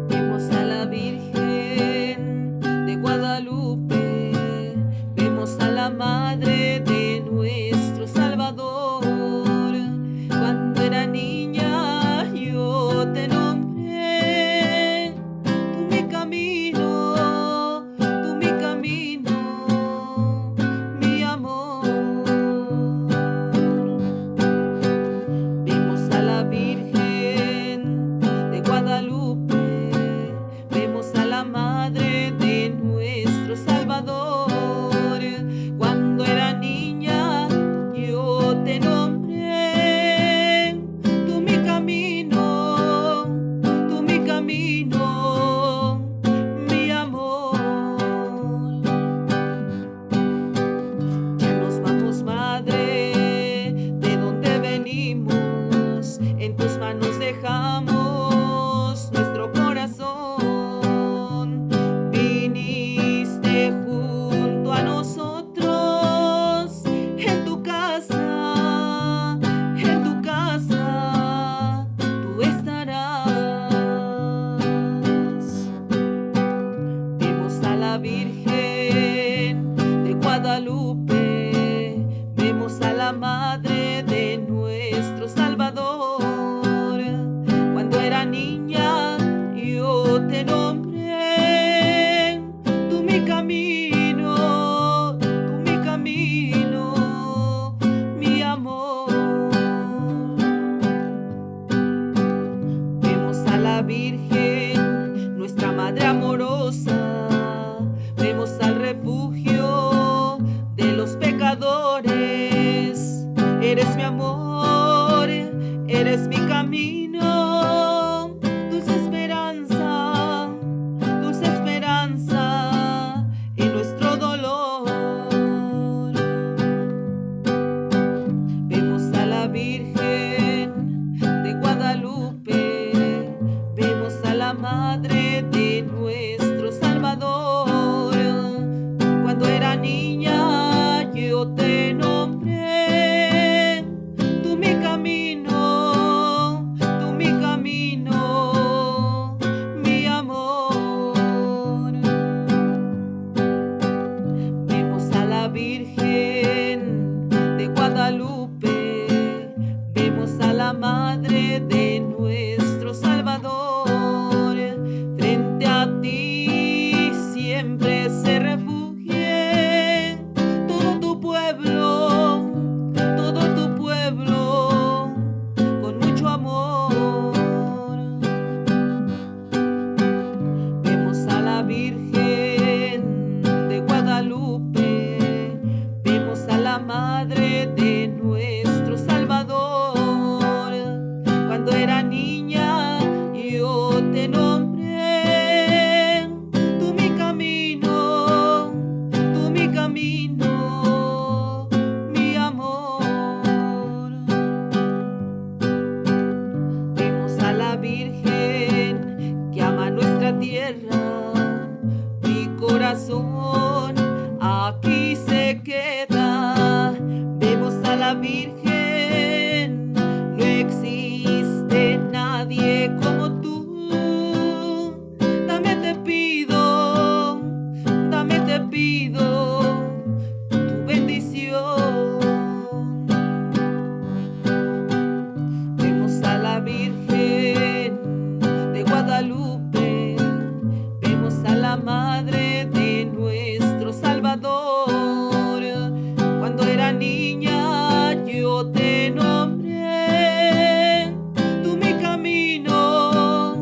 Vemos a la Virgen de Guadalupe, vemos a la Madre de nuestro Salvador. Cuando era niña yo te nombré, tú mi camino, mi amor. Vemos a la Virgen de Guadalupe, vemos a la Madre de nuestro Salvador. Cuando era niña yo te nombré, tú mi camino, mi amor. Ya nos vamos, Madre, de donde venimos, en tus manos dejamos nuestro corazón. Viniste junto a nosotros, en tu casa tú estarás. Vemos a la Virgen de Guadalupe, vemos a la Madre de nuestro Salvador. Cuando era niña yo te nombré, tú mi camino, mi amor. Vemos a la Virgen, nuestra Madre amorosa, vemos al refugio de los pecadores. Eres mi amor, eres mi camino, dulce esperanza en nuestro dolor. Vemos a la Virgen de Guadalupe, vemos a la Madre de nuestro Salvador. Cuando era niña yo te nombré, tú mi camino, mi amor. Vemos a la Virgen de Guadalupe, vemos a la Madre de nuestro Salvador. Frente a ti siempre se refugie todo tu pueblo, con mucho amor. Vemos a la Virgen de Guadalupe, vemos a la Madre de nuestro Salvador. Cuando era niña yo te nombré, tú mi camino, mi amor. Vemos a la Virgen que ama nuestra tierra, mi corazón aquí se queda. Vemos a la Virgen, no existe nadie como tú. Dame te pido tu bendición. Guadalupe, vemos a la madre de nuestro Salvador. Cuando era niña yo te nombré, tú mi camino,